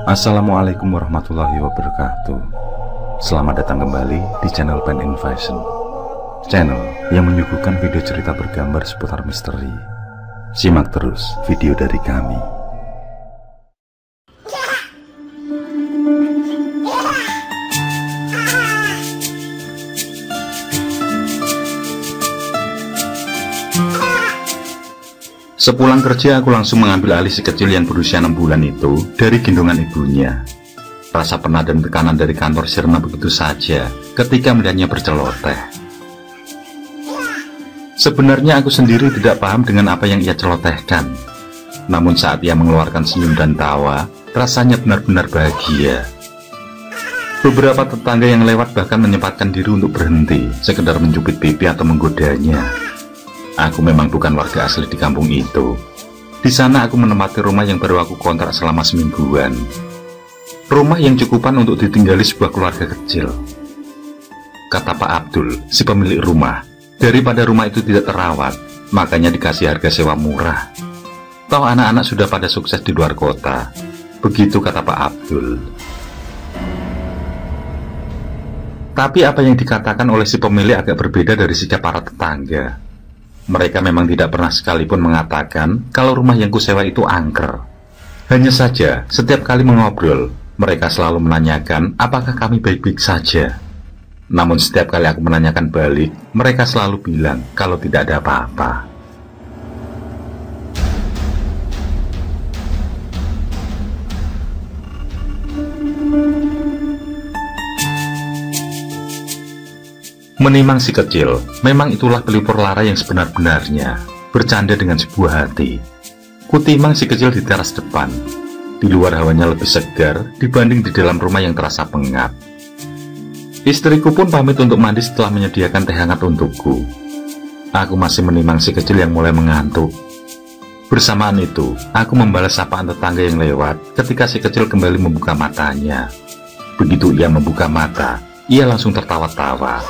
Assalamualaikum warahmatullahi wabarakatuh. Selamat datang kembali di channel Pen Invasion, channel yang menyuguhkan video cerita bergambar seputar misteri. Simak terus video dari kami. Sepulang kerja, aku langsung mengambil alih si kecil yang berusia 6 bulan itu dari gendongan ibunya. Rasa penat dan tekanan dari kantor sirna begitu saja ketika melihatnya berceloteh. Sebenarnya aku sendiri tidak paham dengan apa yang ia celotehkan. Namun saat ia mengeluarkan senyum dan tawa, rasanya benar-benar bahagia. Beberapa tetangga yang lewat bahkan menyempatkan diri untuk berhenti, sekedar mencubit pipi atau menggodanya. Aku memang bukan warga asli di kampung itu. Di sana aku menempati rumah yang baru aku kontrak selama semingguan. Rumah yang cukupan untuk ditinggali sebuah keluarga kecil. Kata Pak Abdul, si pemilik rumah, daripada rumah itu tidak terawat, makanya dikasih harga sewa murah. Toh anak-anak sudah pada sukses di luar kota. Begitu kata Pak Abdul. Tapi apa yang dikatakan oleh si pemilik agak berbeda dari sikap para tetangga. Mereka memang tidak pernah sekalipun mengatakan kalau rumah yang kusewa itu angker. Hanya saja, setiap kali mengobrol, mereka selalu menanyakan apakah kami baik-baik saja. Namun setiap kali aku menanyakan balik, mereka selalu bilang kalau tidak ada apa-apa. Menimang si kecil, memang itulah pelipur lara yang sebenar-benarnya, bercanda dengan sebuah hati. Kutimang si kecil di teras depan. Di luar hawanya lebih segar dibanding di dalam rumah yang terasa pengap. Istriku pun pamit untuk mandi setelah menyediakan teh hangat untukku. Aku masih menimang si kecil yang mulai mengantuk. Bersamaan itu, aku membalas sapaan tetangga yang lewat ketika si kecil kembali membuka matanya. Begitu ia membuka mata, ia langsung tertawa-tawa.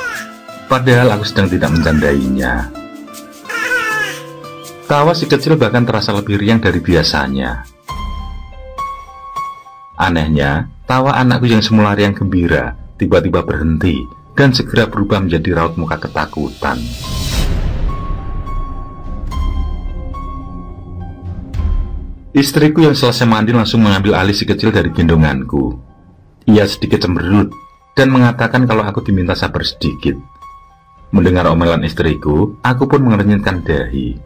Padahal aku sedang tidak mencandainya. Tawa si kecil bahkan terasa lebih riang dari biasanya. Anehnya, tawa anakku yang semula riang gembira tiba-tiba berhenti dan segera berubah menjadi raut muka ketakutan. Istriku yang selesai mandi langsung mengambil alih si kecil dari gendonganku. Ia sedikit cemberut dan mengatakan kalau aku diminta sabar sedikit. Mendengar omelan istriku, aku pun mengernyitkan dahi.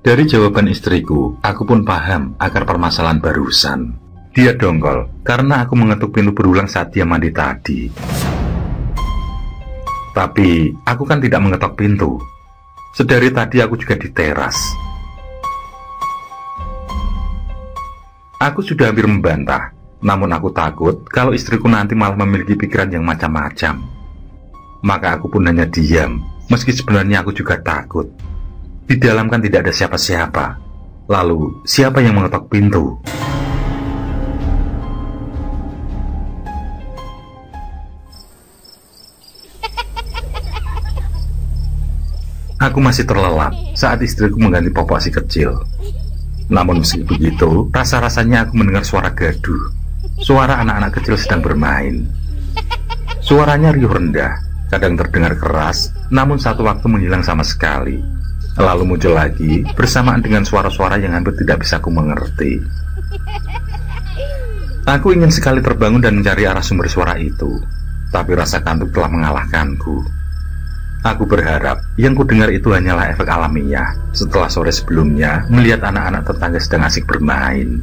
Dari jawaban istriku, aku pun paham akar permasalahan barusan. Dia dongkol karena aku mengetuk pintu berulang saat dia mandi tadi. Tapi, aku kan tidak mengetok pintu. Sedari tadi aku juga di teras. Aku sudah hampir membantah, namun aku takut kalau istriku nanti malah memiliki pikiran yang macam-macam. Maka aku pun hanya diam, meski sebenarnya aku juga takut. Di dalam kan tidak ada siapa-siapa. Lalu, siapa yang mengetok pintu? Aku masih terlelap saat istriku mengganti popok si kecil. Namun meski begitu, rasa-rasanya aku mendengar suara gaduh. Suara anak-anak kecil sedang bermain. Suaranya riuh rendah, kadang terdengar keras, namun satu waktu menghilang sama sekali. Lalu muncul lagi bersamaan dengan suara-suara yang hampir tidak bisa aku mengerti. Aku ingin sekali terbangun dan mencari arah sumber suara itu, tapi rasa kantuk telah mengalahkanku. Aku berharap yang kudengar itu hanyalah efek alamiah setelah sore sebelumnya melihat anak-anak tetangga sedang asik bermain.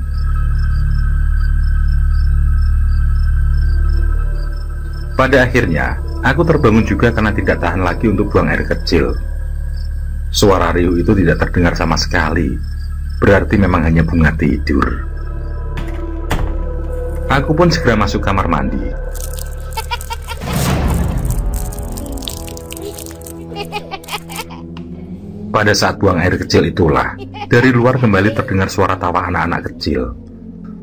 Pada akhirnya, aku terbangun juga karena tidak tahan lagi untuk buang air kecil. Suara riuh itu tidak terdengar sama sekali. Berarti memang hanya bunga tidur. Aku pun segera masuk kamar mandi. Pada saat buang air kecil itulah, dari luar kembali terdengar suara tawa anak-anak kecil.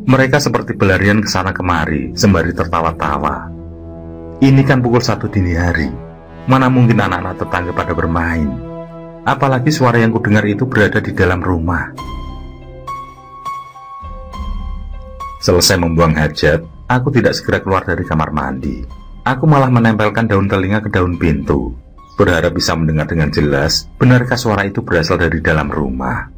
Mereka seperti berlarian ke sana kemari, sembari tertawa-tawa. Ini kan pukul 1 dini hari. Mana mungkin anak-anak tetangga pada bermain. Apalagi suara yang kudengar itu berada di dalam rumah. Selesai membuang hajat, aku tidak segera keluar dari kamar mandi. Aku malah menempelkan daun telinga ke daun pintu, berharap bisa mendengar dengan jelas benarkah suara itu berasal dari dalam rumah.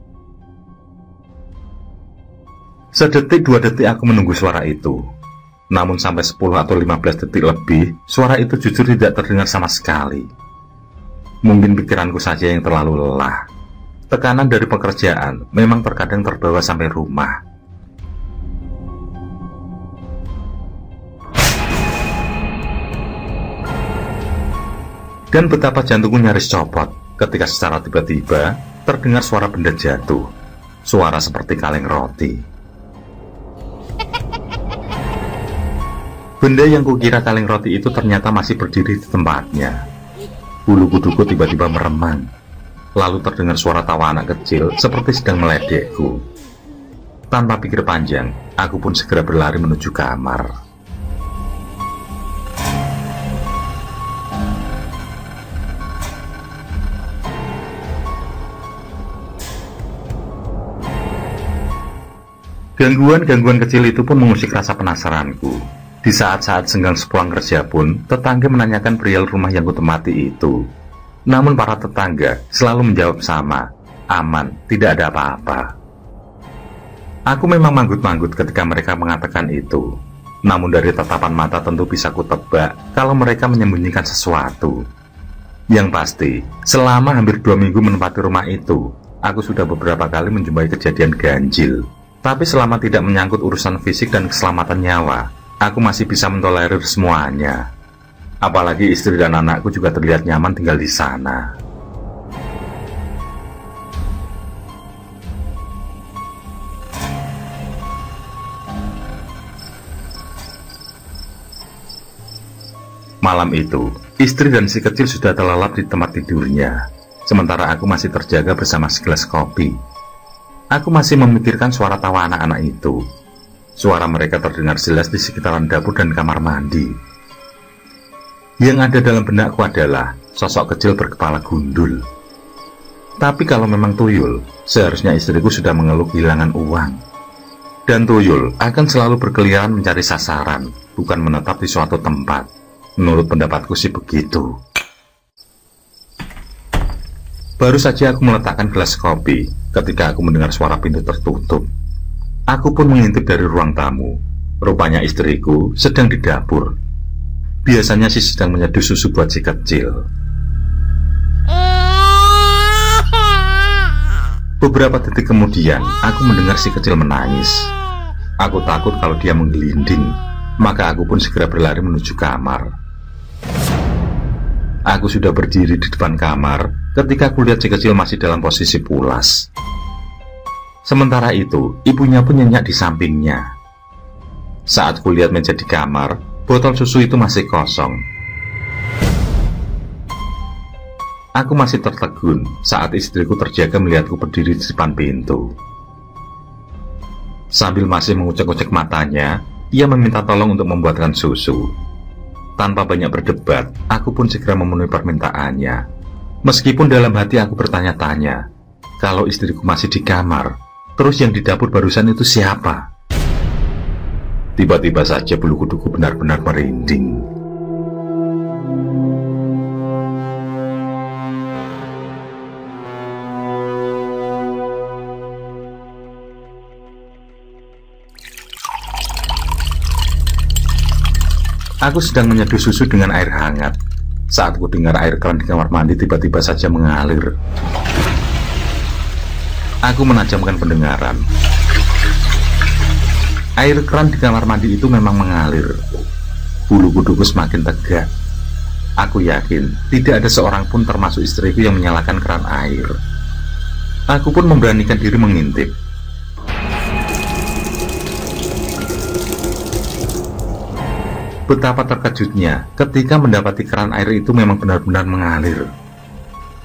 Sedetik dua detik aku menunggu suara itu. Namun sampai 10 atau 15 detik lebih, suara itu jujur tidak terdengar sama sekali. Mungkin pikiranku saja yang terlalu lelah. Tekanan dari pekerjaan memang terkadang terbawa sampai rumah. Dan betapa jantungku nyaris copot ketika secara tiba-tiba terdengar suara benda jatuh. Suara seperti kaleng roti. Benda yang kukira kaleng roti itu ternyata masih berdiri di tempatnya. Bulu kuduku tiba-tiba meremang. Lalu terdengar suara tawa anak kecil seperti sedang meledekku. Tanpa pikir panjang, aku pun segera berlari menuju kamar. Gangguan-gangguan kecil itu pun mengusik rasa penasaranku. Di saat-saat senggang sepulang kerja pun, tetangga menanyakan perihal rumah yang kutemati itu. Namun para tetangga selalu menjawab sama, aman, tidak ada apa-apa. Aku memang manggut-manggut ketika mereka mengatakan itu. Namun dari tatapan mata tentu bisa kutebak kalau mereka menyembunyikan sesuatu. Yang pasti, selama hampir 2 minggu menempati rumah itu, aku sudah beberapa kali menjumpai kejadian ganjil. Tapi selama tidak menyangkut urusan fisik dan keselamatan nyawa, aku masih bisa mentolerir semuanya. Apalagi istri dan anakku juga terlihat nyaman tinggal di sana. Malam itu, istri dan si kecil sudah terlelap di tempat tidurnya, sementara aku masih terjaga bersama segelas kopi. Aku masih memikirkan suara tawa anak-anak itu. Suara mereka terdengar jelas di sekitaran dapur dan kamar mandi. Yang ada dalam benakku adalah sosok kecil berkepala gundul. Tapi kalau memang tuyul, seharusnya istriku sudah mengeluh kehilangan uang. Dan tuyul akan selalu berkeliaran mencari sasaran, bukan menetap di suatu tempat. Menurut pendapatku sih begitu. Baru saja aku meletakkan gelas kopi ketika aku mendengar suara pintu tertutup. Aku pun mengintip dari ruang tamu. Rupanya istriku sedang di dapur. Biasanya sih sedang menyeduh susu buat si kecil. Beberapa detik kemudian, aku mendengar si kecil menangis. Aku takut kalau dia menggelinding, maka aku pun segera berlari menuju kamar. Aku sudah berdiri di depan kamar ketika kulihat si kecil masih dalam posisi pulas. Sementara itu, ibunya pun nyenyak di sampingnya. Saat kulihat meja di kamar, botol susu itu masih kosong. Aku masih tertegun saat istriku terjaga melihatku berdiri di depan pintu. Sambil masih mengucek-ucek matanya, ia meminta tolong untuk membuatkan susu. Tanpa banyak berdebat, aku pun segera memenuhi permintaannya. Meskipun dalam hati aku bertanya-tanya, kalau istriku masih di kamar, terus yang di dapur barusan itu siapa? Tiba-tiba saja bulu kuduku benar-benar merinding. Aku sedang menyeduh susu dengan air hangat. Saat ku dengar air keran di kamar mandi tiba-tiba saja mengalir. Aku menajamkan pendengaran. Air keran di kamar mandi itu memang mengalir. Bulu kuduku semakin tegak. Aku yakin tidak ada seorang pun termasuk istriku yang menyalakan keran air. Aku pun memberanikan diri mengintip. Betapa terkejutnya ketika mendapati keran air itu memang benar-benar mengalir.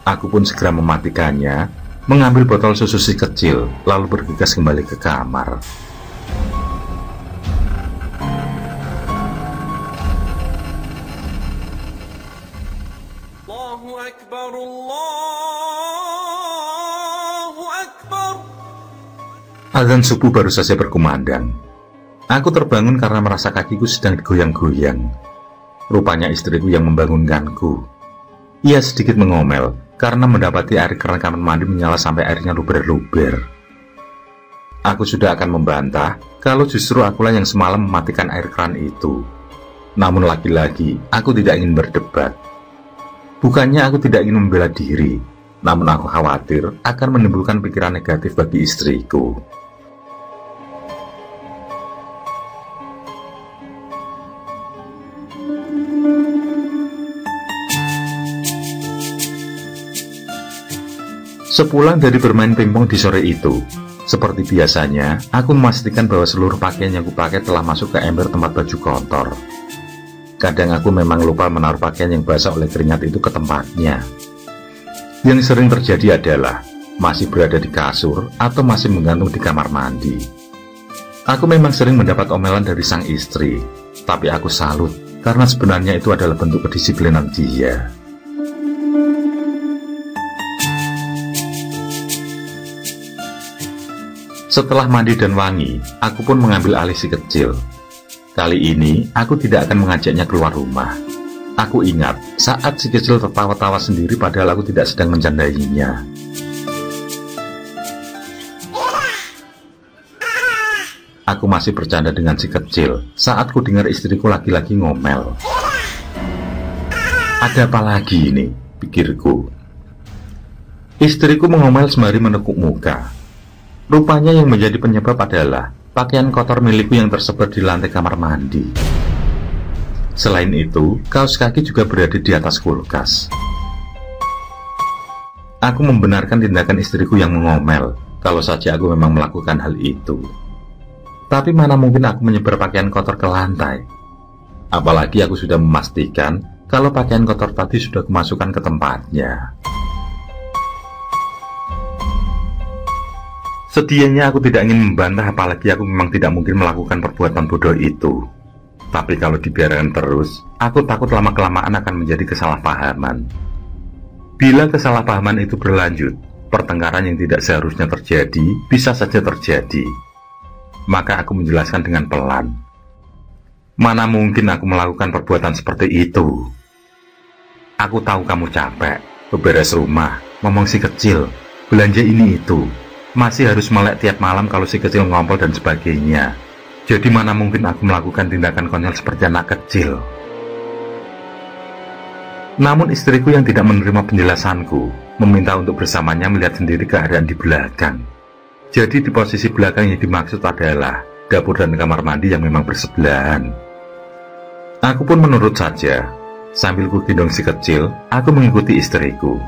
Aku pun segera mematikannya, mengambil botol susu si kecil, lalu bergegas kembali ke kamar. Allahu Akbar, Allahu Akbar. Azan subuh baru saja berkumandang. Aku terbangun karena merasa kakiku sedang digoyang-goyang. Rupanya istriku yang membangunkanku. Ia sedikit mengomel karena mendapati air keran kamar mandi menyala sampai airnya luber-luber. Aku sudah akan membantah kalau justru akulah yang semalam mematikan air keran itu. Namun lagi-lagi aku tidak ingin berdebat. Bukannya aku tidak ingin membela diri, namun aku khawatir akan menimbulkan pikiran negatif bagi istriku. Sepulang dari bermain pingpong di sore itu, seperti biasanya, aku memastikan bahwa seluruh pakaian yang kupakai telah masuk ke ember tempat baju kotor. Kadang aku memang lupa menaruh pakaian yang basah oleh keringat itu ke tempatnya. Yang sering terjadi adalah masih berada di kasur atau masih menggantung di kamar mandi. Aku memang sering mendapat omelan dari sang istri, tapi aku salut karena sebenarnya itu adalah bentuk kedisiplinan dia. Setelah mandi dan wangi, aku pun mengambil alih si kecil. Kali ini, aku tidak akan mengajaknya keluar rumah. Aku ingat saat si kecil tertawa-tawa sendiri padahal aku tidak sedang mencandainya. Aku masih bercanda dengan si kecil saat ku dengar istriku lagi-lagi ngomel. Ada apa lagi ini, pikirku. Istriku mengomel sembari menekuk muka. Rupanya yang menjadi penyebab adalah pakaian kotor milikku yang tersebar di lantai kamar mandi. Selain itu, kaos kaki juga berada di atas kulkas. Aku membenarkan tindakan istriku yang mengomel, kalau saja aku memang melakukan hal itu. Tapi mana mungkin aku menyebar pakaian kotor ke lantai. Apalagi aku sudah memastikan kalau pakaian kotor tadi sudah kemasukan ke tempatnya. Sedianya aku tidak ingin membantah, apalagi aku memang tidak mungkin melakukan perbuatan bodoh itu. Tapi kalau dibiarkan terus, aku takut lama-kelamaan akan menjadi kesalahpahaman. Bila kesalahpahaman itu berlanjut, pertengkaran yang tidak seharusnya terjadi bisa saja terjadi. Maka aku menjelaskan dengan pelan. Mana mungkin aku melakukan perbuatan seperti itu. Aku tahu kamu capek, beberes rumah, ngomong si kecil, belanja ini itu. Masih harus melek tiap malam kalau si kecil ngompol dan sebagainya. Jadi mana mungkin aku melakukan tindakan konyol seperti anak kecil. Namun istriku yang tidak menerima penjelasanku meminta untuk bersamanya melihat sendiri keadaan di belakang. Jadi di posisi belakang yang dimaksud adalah dapur dan kamar mandi yang memang bersebelahan. Aku pun menurut saja. Sambil ku gendong si kecil, aku mengikuti istriku.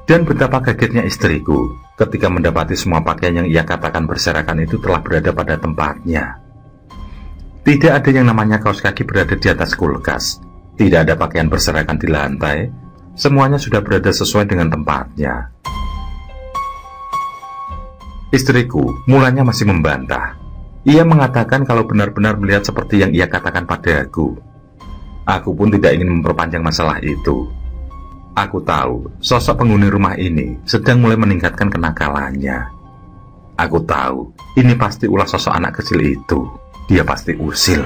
Dan betapa kagetnya istriku ketika mendapati semua pakaian yang ia katakan berserakan itu telah berada pada tempatnya. Tidak ada yang namanya kaos kaki berada di atas kulkas. Tidak ada pakaian berserakan di lantai. Semuanya sudah berada sesuai dengan tempatnya. Istriku mulanya masih membantah. Ia mengatakan kalau benar-benar melihat seperti yang ia katakan padaku. Aku pun tidak ingin memperpanjang masalah itu. Aku tahu, sosok penghuni rumah ini sedang mulai meningkatkan kenakalannya. Aku tahu, ini pasti ulah sosok anak kecil itu. Dia pasti usil.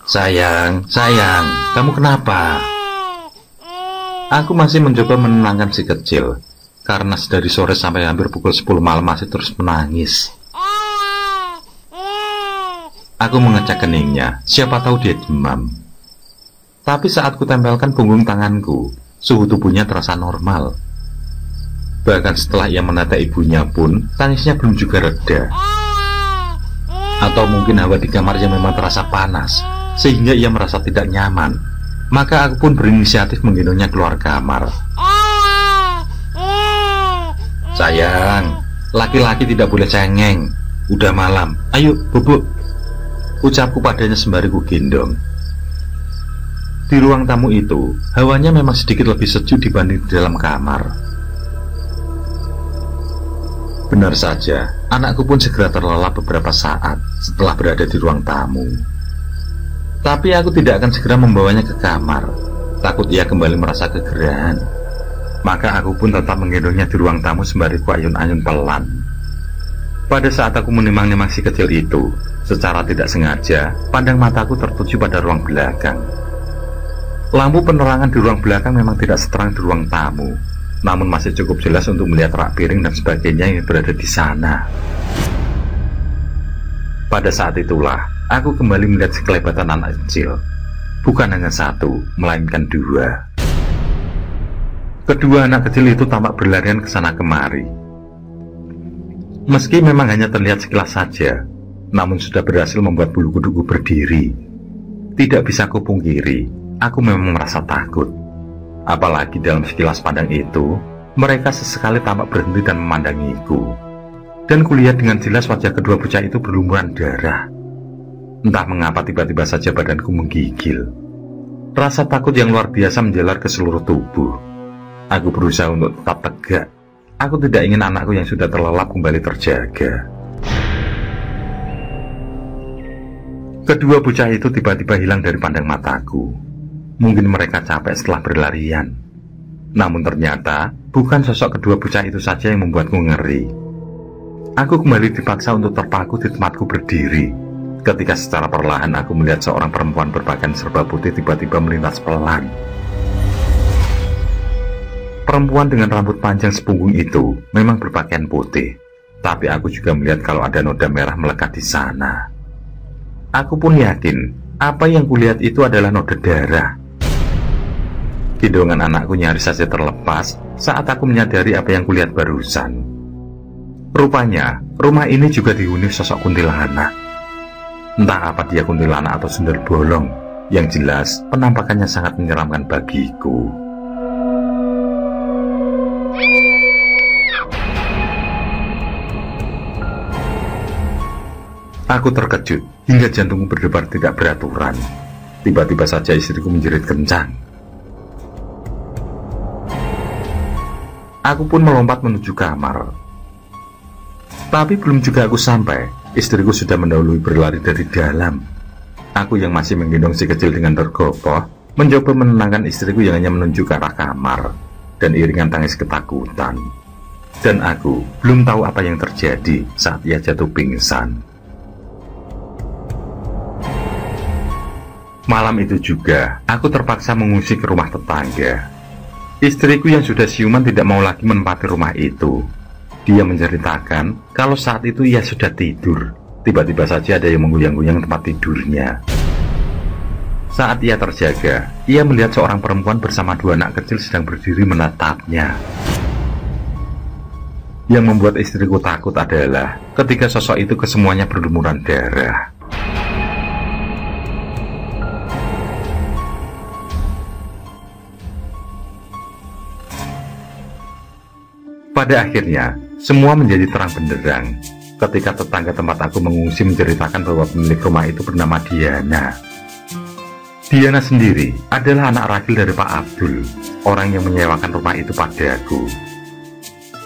Sayang, kamu kenapa? Aku masih mencoba menenangkan si kecil. Karena dari sore sampai hampir pukul 10 malam masih terus menangis. Aku mengecek keningnya, siapa tahu dia demam. Tapi saat ku tempelkan punggung tanganku, suhu tubuhnya terasa normal. Bahkan setelah ia menata ibunya pun, tangisnya belum juga reda. Atau mungkin hawa di kamarnya memang terasa panas, sehingga ia merasa tidak nyaman. Maka aku pun berinisiatif menggendongnya keluar kamar. Sayang, laki-laki tidak boleh cengeng. Udah malam, ayo bubuk, ucapku padanya sembari ku gendong. Di ruang tamu itu, hawanya memang sedikit lebih sejuk dibanding di dalam kamar. Benar saja, anakku pun segera terlelap beberapa saat setelah berada di ruang tamu. Tapi aku tidak akan segera membawanya ke kamar, takut ia kembali merasa kegerahan. Maka aku pun tetap menggendongnya di ruang tamu sembari ku ayun-ayun pelan. Pada saat aku menimang-nimang si kecil itu, secara tidak sengaja, pandang mataku tertuju pada ruang belakang. Lampu penerangan di ruang belakang memang tidak seterang di ruang tamu, namun masih cukup jelas untuk melihat rak piring dan sebagainya yang berada di sana. Pada saat itulah, aku kembali melihat sekelebatan anak kecil. Bukan hanya satu, melainkan dua. Kedua anak kecil itu tampak berlarian ke sana kemari. Meski memang hanya terlihat sekilas saja, namun sudah berhasil membuat bulu kuduku berdiri. Tidak bisa kupungkiri, aku memang merasa takut. Apalagi dalam sekilas pandang itu, mereka sesekali tampak berhenti dan memandangiku. Dan kulihat dengan jelas wajah kedua bocah itu berlumuran darah. Entah mengapa tiba-tiba saja badanku menggigil. Rasa takut yang luar biasa menjalar ke seluruh tubuh. Aku berusaha untuk tetap tegak. Aku tidak ingin anakku yang sudah terlelap kembali terjaga. Kedua bocah itu tiba-tiba hilang dari pandang mataku. Mungkin mereka capek setelah berlarian. Namun ternyata bukan sosok kedua bocah itu saja yang membuatku ngeri. Aku kembali dipaksa untuk terpaku di tempatku berdiri, ketika secara perlahan aku melihat seorang perempuan berpakaian serba putih tiba-tiba melintas pelan. Perempuan dengan rambut panjang sepunggung itu memang berpakaian putih, tapi aku juga melihat kalau ada noda merah melekat di sana. Aku pun yakin apa yang kulihat itu adalah noda darah. Gendongan anakku nyaris saja terlepas saat aku menyadari apa yang kulihat barusan. Rupanya rumah ini juga dihuni sosok kuntilanak. Entah apa dia kuntilanak atau sundel bolong, yang jelas penampakannya sangat menyeramkan bagiku. Aku terkejut hingga jantungku berdebar tidak beraturan. Tiba-tiba saja istriku menjerit kencang. Aku pun melompat menuju kamar. Tapi belum juga aku sampai, istriku sudah mendahului berlari dari dalam. Aku yang masih menggendong si kecil dengan tergopoh, mencoba menenangkan istriku yang hanya menuju ke arah kamar, dan iringan tangis ketakutan. Dan aku belum tahu apa yang terjadi saat ia jatuh pingsan. Malam itu juga, aku terpaksa mengungsi ke rumah tetangga. Istriku yang sudah siuman tidak mau lagi menempati rumah itu. Dia menceritakan kalau saat itu ia sudah tidur. Tiba-tiba saja ada yang menggoyang-goyang tempat tidurnya. Saat ia terjaga, ia melihat seorang perempuan bersama dua anak kecil sedang berdiri menatapnya. Yang membuat istriku takut adalah ketika sosok itu kesemuanya berlumuran darah. Pada akhirnya, semua menjadi terang benderang ketika tetangga tempat aku mengungsi menceritakan bahwa pemilik rumah itu bernama Diana. Diana sendiri adalah anak ragil dari Pak Abdul, orang yang menyewakan rumah itu padaku.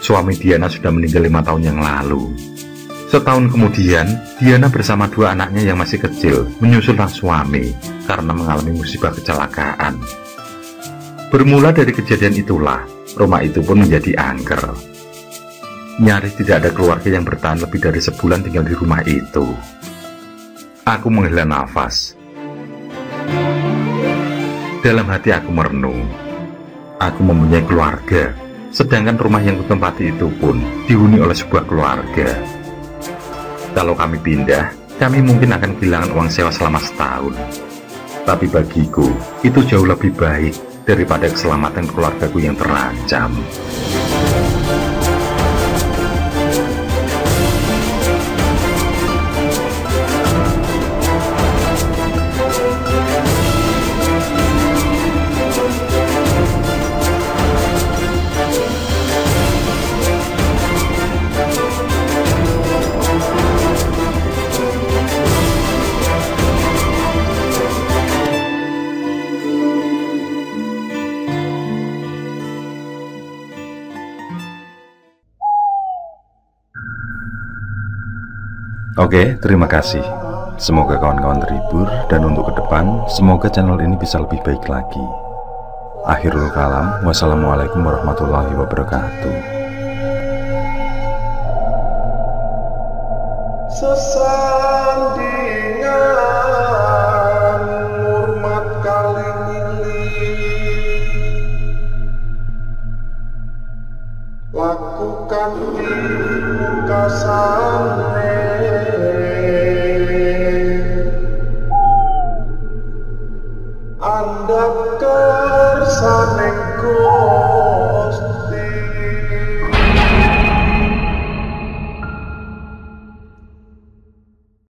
Suami Diana sudah meninggal 5 tahun yang lalu. Setahun kemudian, Diana bersama dua anaknya yang masih kecil menyusul sang suami karena mengalami musibah kecelakaan. Bermula dari kejadian itulah, rumah itu pun menjadi angker. Nyaris tidak ada keluarga yang bertahan lebih dari sebulan tinggal di rumah itu. Aku menghela nafas. Dalam hati aku merenung. Aku mempunyai keluarga, sedangkan rumah yang kutempati itu pun dihuni oleh sebuah keluarga. Kalau kami pindah, kami mungkin akan kehilangan uang sewa selama setahun. Tapi bagiku, itu jauh lebih baik daripada keselamatan keluargaku yang terancam. Oke, terima kasih. Semoga kawan-kawan terhibur, dan untuk ke depan, semoga channel ini bisa lebih baik lagi. Akhirul kalam, wassalamualaikum warahmatullahi wabarakatuh. Sesandingan hormat kali milih, lakukan pungkasane andap kersaneng Gusti.